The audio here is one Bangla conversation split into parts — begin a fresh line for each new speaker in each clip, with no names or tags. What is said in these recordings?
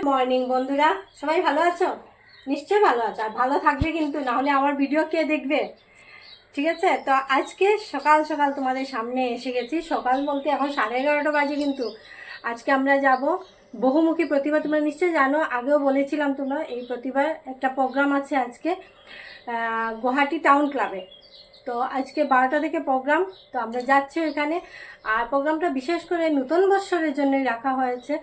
মর্নিং বন্ধুরা, সবাই ভালো আছো? নিশ্চয়ই ভালো আছো, আর ভালো থাকবে কিন্তু, না হলে আমার ভিডিও কে দেখবে? ঠিক আছে, তো আজকে সকাল সকাল তোমাদের সামনে এসে গেছি। সকাল বলতে এখন 11:30 বাজে, কিন্তু আজকে আমরা যাব বহুমুখী প্রতিভা। তোমরা নিশ্চয়ই জানো, আগেও বলেছিলাম তোমরা, এই প্রতিভার একটা প্রোগ্রাম আছে আজকে গুয়াহাটি টাউন ক্লাবে। তো আজকে 12টা থেকে প্রোগ্রাম, তো আমরা যাচ্ছি ওইখানে। আর প্রোগ্রামটা বিশেষ করে নতুন বৎসরের জন্যই রাখা হয়েছে।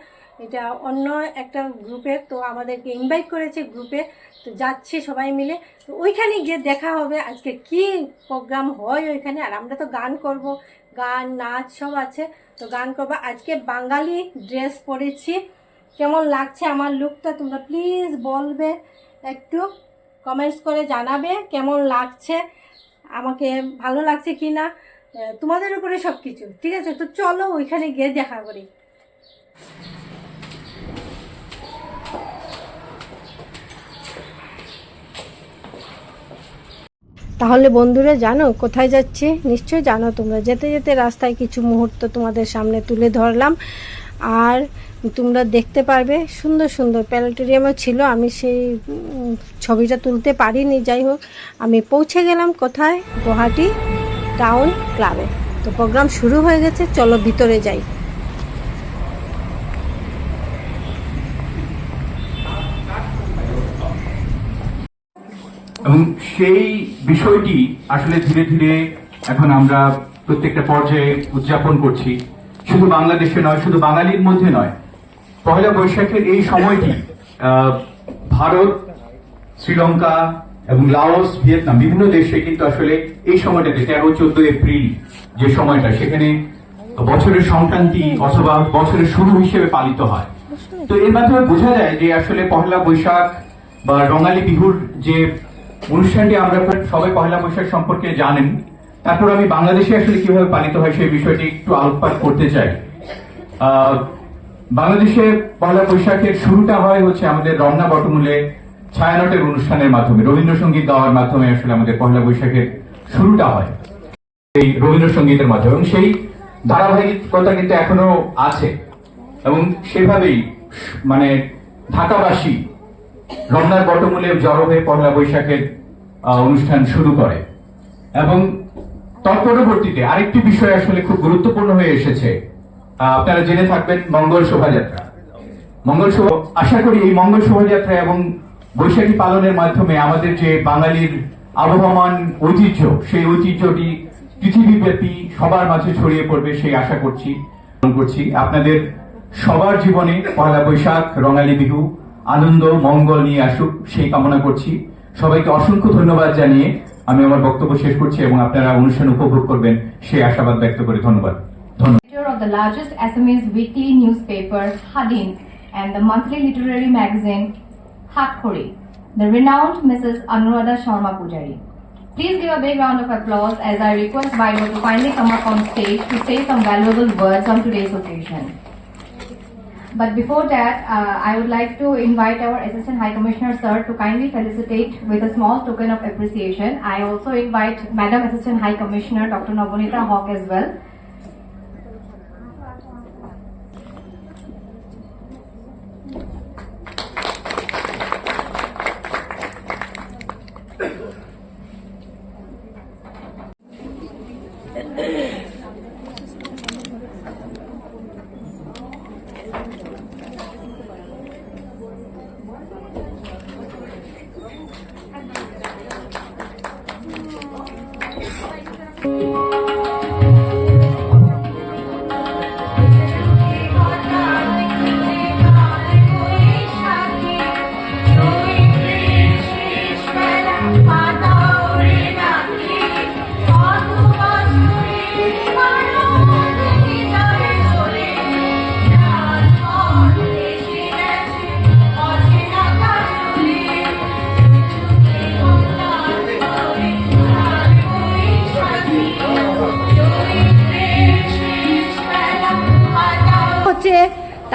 এটা অন্য একটা গ্রুপের, তো আমাদেরকে ইনভাইট করেছে গ্রুপে, তো যাচ্ছি সবাই মিলে। তো ওইখানে গিয়ে দেখা হবে আজকে কি প্রোগ্রাম হয় ওইখানে। আর আমরা তো গান করব, গান নাচ সব আছে, তো গান করবো। আজকে বাঙালি ড্রেস পরেছি, কেমন লাগছে আমার লুকটা তোমরা প্লিজ বলবে, একটু কমেন্টস করে জানাবে কেমন লাগছে, আমাকে ভালো লাগছে কি না, তোমাদের উপরে সব কিছু। ঠিক আছে, তো চলো ওইখানে গিয়ে দেখা করি। তাহলে বন্ধুরা, জানো কোথায় যাচ্ছি? নিশ্চয়ই জানো তোমরা। যেতে যেতে রাস্তায় কিছু মুহূর্ত তোমাদের সামনে তুলে ধরলাম, আর তোমরা দেখতে পারবে। সুন্দর সুন্দর প্ল্যানেটেরিয়ামও ছিল, আমি সেই ছবিটা তুলতে পারিনি। যাই হোক, আমি পৌঁছে গেলাম কোথায়? গুয়াহাটি টাউন ক্লাবে। তো প্রোগ্রাম শুরু হয়ে গেছে, চলো ভিতরে যাই।
এবং সেই বিষয়টি আসলে ধীরে ধীরে এখন আমরা প্রত্যেকটা পর্যায়ে উদযাপন করছি। শুধু বাংলাদেশে নয়, শুধু বাঙালির মধ্যে নয়, পহেলা বৈশাখের এই সময়টি ভারত, শ্রীলঙ্কা এবং লাওস, ভিয়েতনাম বিভিন্ন দেশে কিন্তু আসলে এই সময়টাতে 13-14 এপ্রিল যে সময়টা, সেখানে বছরের সংক্রান্তি অথবা বছরের শুরু হিসেবে পালিত হয়। তো এর মাধ্যমে বোঝা যায় যে আসলে পহেলা বৈশাখ বা রঙালী বিহুর যে অনুষ্ঠানটি, আমরা সবাই পহেলা বৈশাখ সম্পর্কে জানেন। তারপর আমি বাংলাদেশে আসলে কিভাবে পালিত হয় সেই বিষয়টি একটু আলোকপাত করতে চাই। বাংলাদেশে পহেলা বৈশাখের শুরুটা হয় হচ্ছে আমাদের রমনা বটমূলে ছায়ানটের অনুষ্ঠানের মাধ্যমে, রবীন্দ্রসঙ্গীত গাওয়ার মাধ্যমে আসলে আমাদের পহেলা বৈশাখের শুরুটা হয় এই রবীন্দ্রসঙ্গীতের মাধ্যমে। এবং সেই ধারাবাহিকতা কিন্তু এখনো আছে, এবং সেভাবেই মানে ঢাকাবাসী রমনার বটমূলে জড়ো হয়ে পহেলা বৈশাখের অনুষ্ঠান শুরু করে। এবং তৎপরবর্তীতে আরেকটি বিষয় আসলে খুব গুরুত্বপূর্ণ হয়ে এসেছে, আপনারা জেনে থাকবেন, মঙ্গল শোভাযাত্রা। মঙ্গল শোভা, আশা করি এই মঙ্গল শোভাযাত্রা এবং বৈশাখী পালনের মাধ্যমে আমাদের যে বাঙালির আবহমান ঐতিহ্য, সেই ঐতিহ্যটি পৃথিবীব্যাপী সবার মাঝে ছড়িয়ে পড়বে সেই আশা করছি। আপনাদের সবার জীবনে পহেলা বৈশাখ, রঙালী বিহু আনন্দ মঙ্গল নিয়ে আসুক, সেই কামনা করছি। সবাইকে অসংখ্য ধন্যবাদ জানিয়ে আমি আমার বক্তব্য শেষ করছি, এবং আপনারা অনুষ্ঠান উপভোগ করবেন সেই আশাবাদ ব্যক্ত করে ধন্যবাদ।
Of the largest Assamese weekly newspaper Hadin and the monthly literary magazine Hatkori, the renowned Mrs. Anuradha Sharma Pujari. Please give a big round of applause as I request Bido to kindly come up on stage to say some valuable words on today's occasion. But before that, I would like to invite our Assistant High Commissioner Sir to kindly felicitate with a small token of appreciation. I also invite Madam Assistant High Commissioner Dr. Nobonita Hawk as well.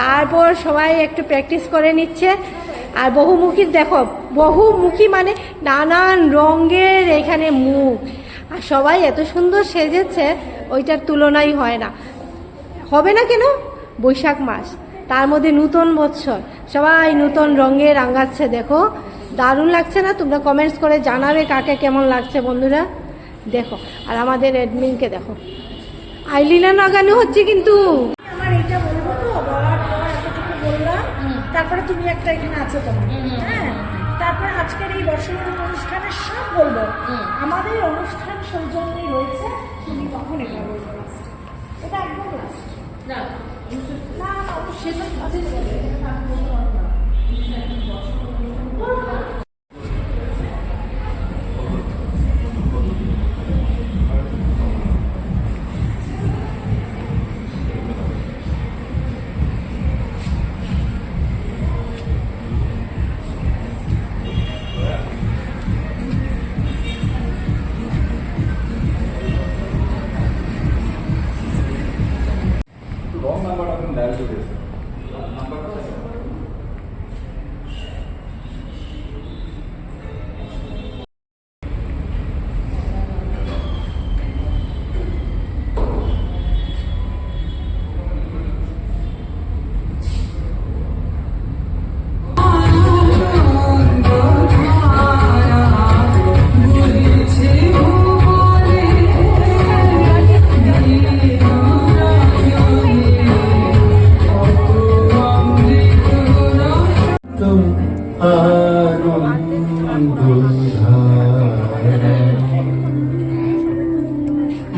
তারপর সবাই একটু প্র্যাকটিস করে নিচ্ছে। আর বহুমুখী দেখো, বহুমুখী মানে নানান রঙের এখানে মুখ, আর সবাই এত সুন্দর সেজেছে, ওইটার তুলনাই হয় না। হবে না কেন? বৈশাখ মাস, তার মধ্যে নূতন বৎসর, সবাই নূতন রঙে রাঙাচ্ছে। দেখো দারুণ লাগছে না? তোমরা কমেন্টস করে জানাবে কাকে কেমন লাগছে বন্ধুরা। দেখো আর আমাদের অ্যাডমিনকে দেখো, আইলিনা লাগানো হচ্ছে কিন্তু। আমার এইটা বলবো তো, বলার পর এতটুকু বললাম, তারপরে তুমি একটা এখানে আছো তোমার, হ্যাঁ, তারপরে আজকের এই বর্ষবরণ অনুষ্ঠানের সব বলবো। আমাদের অনুষ্ঠান সৌজন্যে রয়েছে, তুমি কখন এটা বলবো? এটা একদম লাস্ট না, না অবশ্যই আছে।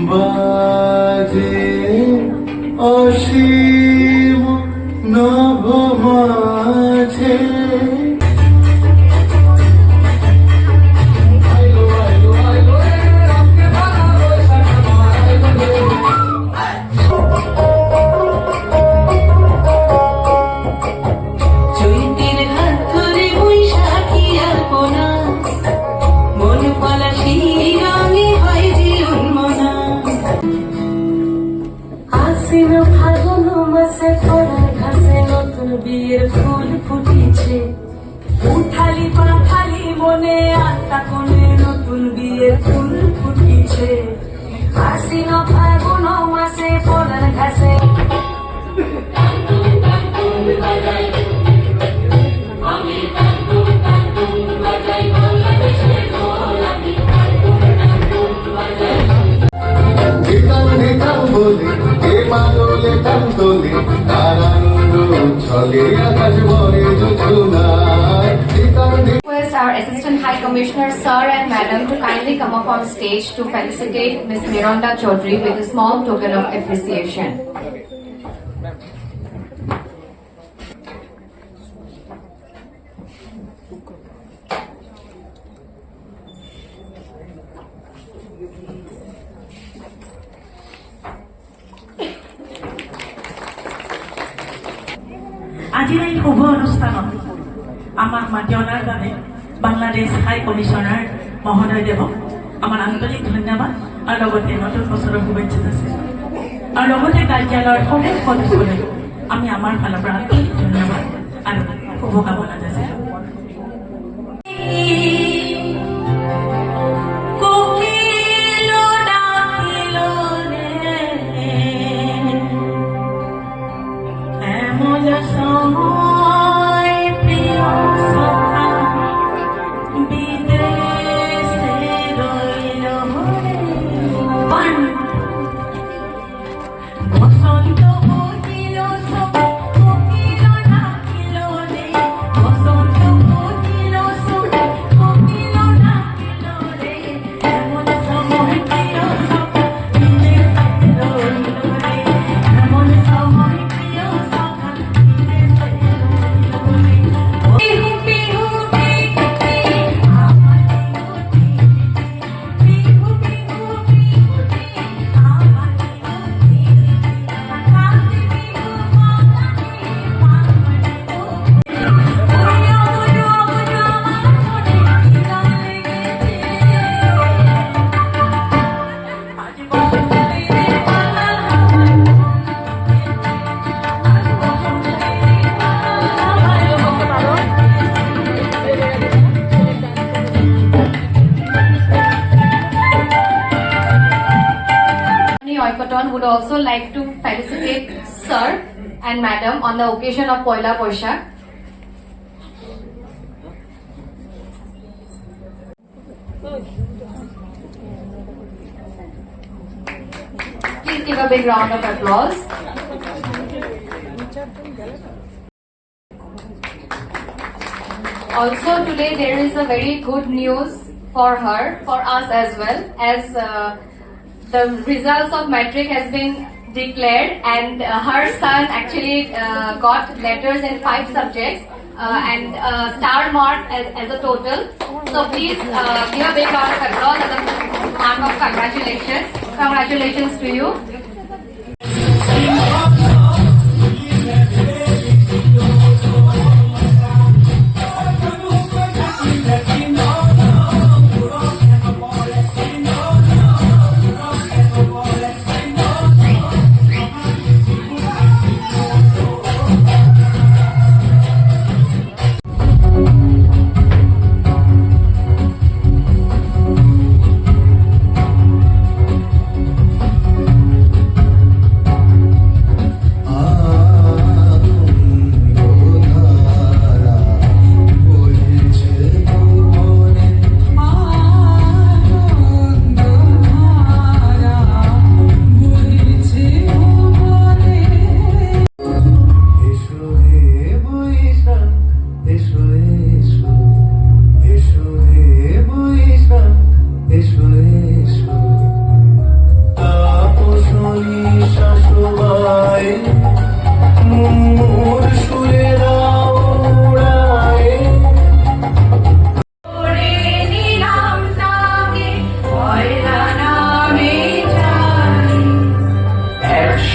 বাজে অসীম নভ মাঝে
বিয়ের ফুল ফুটিছে, উঠালি পাখালি মনে আত্মা কোণে নতুন বিয়ের ফুল ফুটিছে। আশ্বিন ফাগুন মাসে পলার ঘাসে
Request our Assistant High Commissioner Sir and Madam to kindly come up on stage to felicitate Ms. Mironda Chaudhary with a small token of appreciation.
আজিৰ এই শুভ অনুষ্ঠানত আমাৰ মাতি অনাৰ বাবে বাংলাদেশ হাই কমিশনাৰ মহোদয়দেৱক আমাৰ আন্তৰিক ধন্যবাদ আৰু লগতে নতুন বছৰৰ শুভেচ্ছা যাচিছোঁ। আৰু লগতে কাৰ্যালয়ৰ সকলো সদস্যলৈ আমি আমাৰ ফালৰ পৰা আন্তৰিক ধন্যবাদ আৰু শুভকামনা যাচিছোঁ।
Oikoton would also like to felicitate Sir and Madam on the occasion of Poila Boishakh. Please give a big round of applause. Also today there is a very good news for her, for us as well, as the results of matric has been declared, and her son actually got letters in 5 subjects and star mark as a total. So please give a big round of applause as a mark of congratulations. Congratulations to you.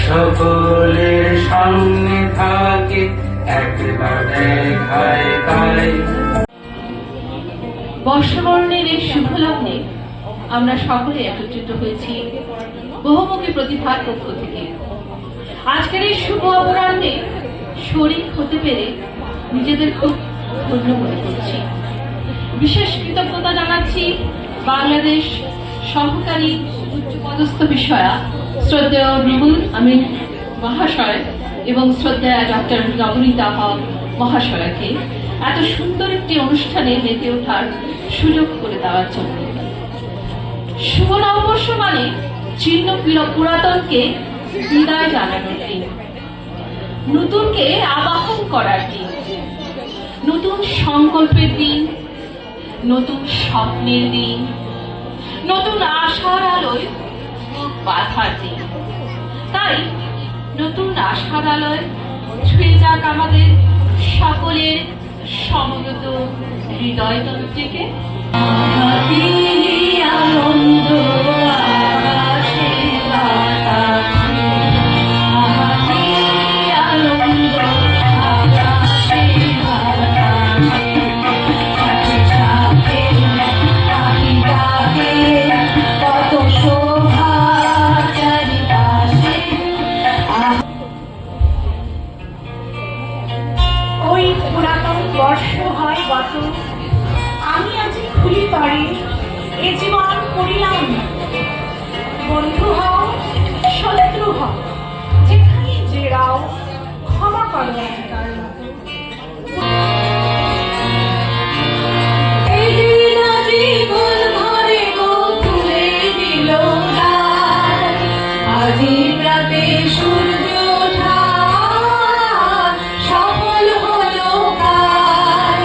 সকলের সামনে থাকে একবার দেখায় তাই।
বর্ষবরণের এই শুভ লগ্নে আমরা সকলে একত্রিত হয়েছি বহুমুখী প্রতিভার পক্ষ থেকে। আজকের এই শুভ অপরাহ্নে শরীক হতে পেরে নিজেদের খুব ধন্য মনে করছি। বিশেষ কৃতজ্ঞতা জানাচ্ছি বাংলাদেশ সহকারী উচ্চপদস্থ বিষয়া শ্রদ্ধেয় রুহুল আমিন মহাশয় এবং শ্রদ্ধেয় ডক্টর নবনীতা হক মহাশয়কে এত সুন্দর একটি অনুষ্ঠানে মেতে ওঠার সুযোগ করে দেওয়ার জন্য। শুভ নববর্ষ মানে জীর্ণ পুরাতনকে বিদায় জানানোর দিন, নতুনকে আবাহন করার দিন, নতুন সংকল্পের দিন, নতুন স্বপ্নের দিন, নতুন আশার আলোয় বাধার দিন। তাই নতুন আশার আলোয় ছুঁয়ে যাক আমাদের সকলের সমবেত হৃদয় তন্ত্রীকে। আনন্দ আকাশে বাতাসে, আনন্দ আকাশে বাতাসে, সাথে সাথে ডাকে ডাকে কত শোভা চারিপাশে।
ওই পুরাতন বর্ষ হয় গত, আমি আজি খুলি পারি এ জীবন করিলাম। বন্ধু হও শত্রু হও যেখানে জেরাও, ক্ষমা করো একবার মতো। এই দিন আজি ভুল ভরে গো তুলে দিল গান, আজি প্রাতে সূর্য ওঠা সফল হলো কাল।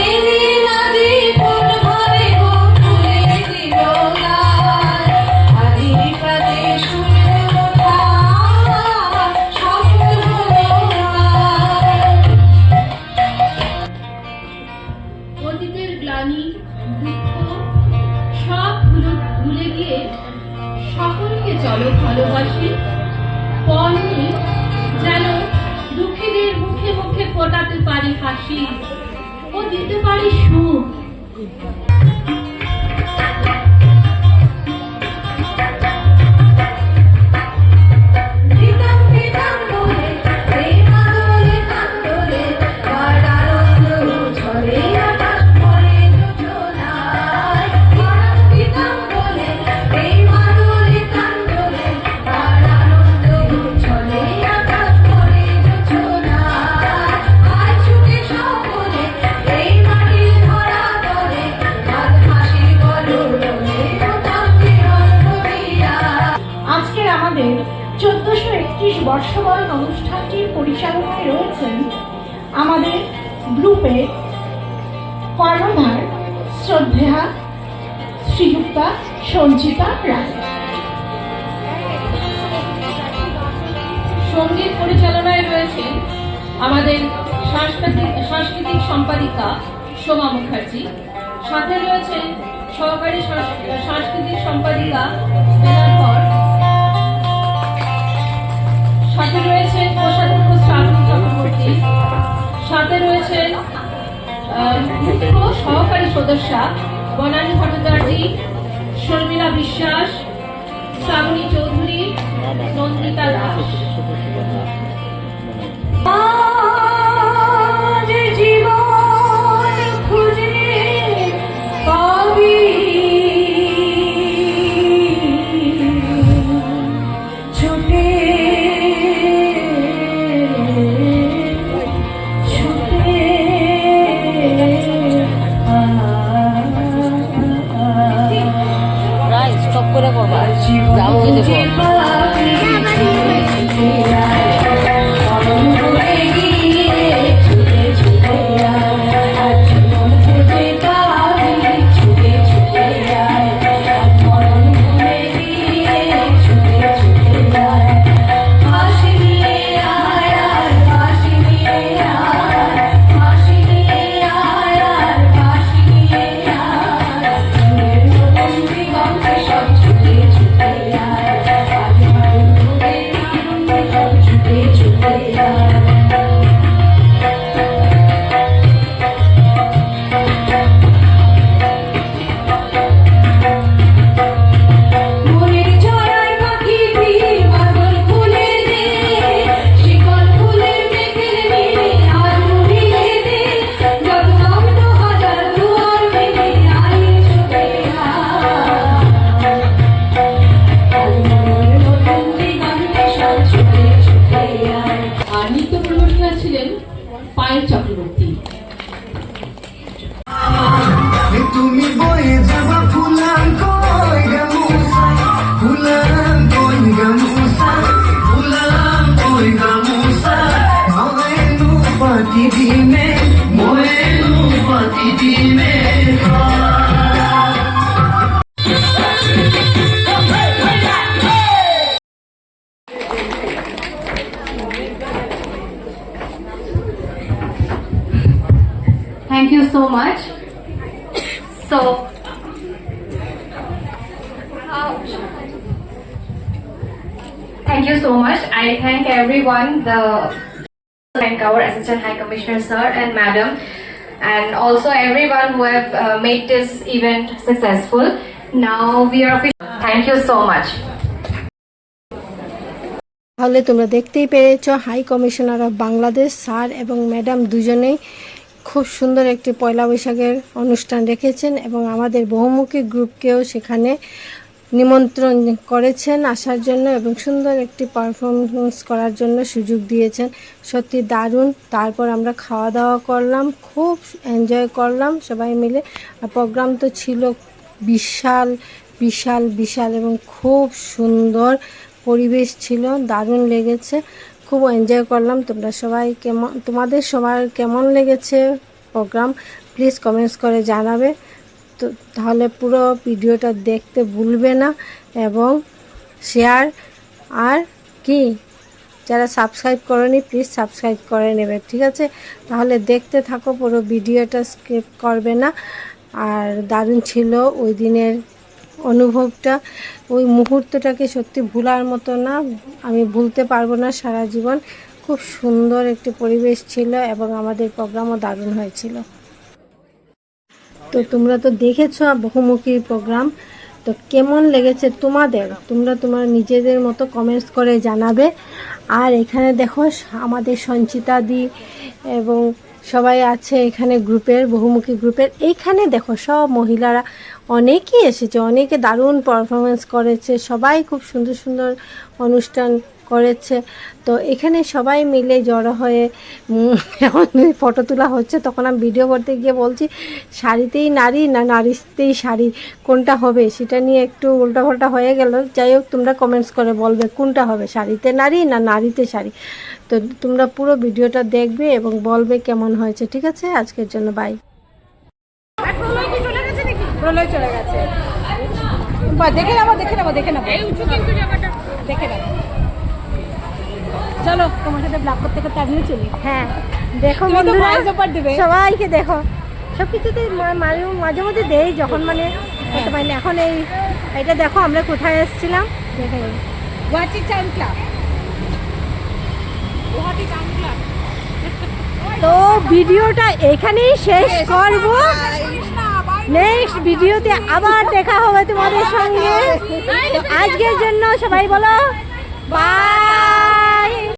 এই দিন আজি ভুল ভরে গো তুলে দিল গান, আজি প্রাতে সূর্য ওঠা সফল হলো কাল।
অতীতের গ্লানি দুঃখ সব ভুলে গিয়ে সকলকে চলো ভালোবাসি। পরনে যেন দুঃখীদের মুখে মুখে ফোটাতে পারি হাসি ও দিতে পারি সুখ।
দিতাম দিতাম বলে প্রেম আদলে কান্দলে, কার আনন্দ ঝরে আকাশ ভরে যোজনায়। দিতাম বলে প্রেম আদলে কান্দলে, কার আনন্দ ঝরে আকাশ ভরে যোজনায়।
আমাদের গ্রুপে কর্ণধার শ্রদ্ধেয়া শ্রীযুক্তা সঞ্চিতা রায়। সঙ্গীত পরিচালনায় রয়েছেন আমাদের সাংস্কৃতিক সম্পাদিকা সোমা মুখার্জি, সাথে রয়েছেন সহকারী সাংস্কৃতিক সম্পাদিকা স্নেহা ধর, সাথে রয়েছেন কোষাধ্যক্ষ শ্রাবণী চক্রবর্তী, সাথে রয়েছেন মুখ্য সহকারী সদস্যা বনানী ভট্টাচার্য, শর্মিলা বিশ্বাস, শ্রাবণী চৌধুরী, নন্দিতা দাস।
আজ জীবন খুঁজে পাবি ছুটে ছুটে
স্টপ করে করবা যাবো ওই যে
চক্রবর্তী।
তুমি বয়ে যাবা ফুলাম কই গামুসা ফুলাম কই গামুসা ফুলাম কই গামুসা মোয়েনু পাতি দিমে
Thank you so much. So, thank you so much. I thank everyone, thank our Assistant High Commissioner Sir and Madam, and also everyone who have made this event successful. Now we are official. Thank you so much.
তাহলে তোমরা দেখতেই পেরেছো high commissioner of Bangladesh sir এবং ম্যাডাম দুজনেই খুব সুন্দর একটি পয়লা বৈশাখের অনুষ্ঠান রেখেছেন এবং আমাদের বহুমুখী গ্রুপকেও সেখানে নিমন্ত্রণ করেছেন আসার জন্য এবং সুন্দর একটি পারফরমেন্স করার জন্য সুযোগ দিয়েছেন। সত্যি দারুণ। তারপর আমরা খাওয়া দাওয়া করলাম, খুব এনজয় করলাম সবাই মিলে। আর প্রোগ্রাম তো ছিল বিশাল বিশাল বিশাল এবং খুব সুন্দর পরিবেশ ছিল, দারুণ লেগেছে, খুব এনজয় করলাম। তোমরা সবাই তোমাদের সবার কেমন লেগেছে প্রোগ্রাম প্লিজ কমেন্টস করে জানাবে। তো তাহলে পুরো ভিডিওটা দেখতে ভুলবে না এবং শেয়ার আর কি যারা সাবস্ক্রাইব করনি প্লিজ সাবস্ক্রাইব করে নেবে, ঠিক আছে? তাহলে দেখতে থাকো, পুরো ভিডিওটা স্কিপ করবে না। আর দারুণ ছিল ওই দিনের অনুভবটা, ওই মুহূর্তটাকে সত্যি ভুলার মতো না, আমি ভুলতে পারবো না সারা জীবন। খুব সুন্দর একটি পরিবেশ ছিল এবং আমাদের প্রোগ্রামও দারুণ হয়েছিল। তো তোমরা তো দেখেছো বহুমুখী প্রোগ্রাম, তো কেমন লেগেছে তোমাদের তোমরা তোমার নিজেদের মতো কমেন্টস করে জানাবে। আর এখানে দেখো আমাদের সঞ্চিতা দি এবং সবাই আছে এখানে গ্রুপের, বহুমুখী গ্রুপের। এইখানে দেখো সব মহিলারা অনেকেই এসেছে, অনেকে দারুণ পারফরমেন্স করেছে, সবাই খুব সুন্দর সুন্দর অনুষ্ঠান করেছে। তো এখানে সবাই মিলে জড়ো হয়ে এখন ফটো তোলা হচ্ছে। তখন আমি ভিডিও করতে গিয়ে বলছি শাড়িতেই নারী না নারীতেই শাড়ি, কোনটা হবে সেটা নিয়ে একটু উল্টাপাল্টা হয়ে গেল। যাই হোক তোমরা কমেন্টস করে বলবে কোনটা হবে, শাড়িতে নারী না নারীতে শাড়ি। তো তোমরা পুরো ভিডিওটা দেখবে এবং বলবে কেমন হয়েছে, ঠিক আছে? আজকের জন্য বাই। প্রলয় চলে গেছে, দেখে নেবো দেখে নেবো দেখে নেবো, দেখে নেবো। চলো তোমার সাথে ব্লগ করতে করতে আমিও চলি। হ্যাঁ দেখো বন্ধুরা, সবাইকে দেখো, সব কিছুতে মাঝে মধ্যে দেই যখন মানে করতে পারি না। এখন এটা দেখো আমরা কোথায় এসেছিলাম, দেখে নেবো। Guwahati town club. তো ভিডিওটা এখানেই শেষ করব, নেক্সট ভিডিওতে আবার দেখা হবে তোমাদের সঙ্গে। তো আজকের জন্য সবাই বলো বাই।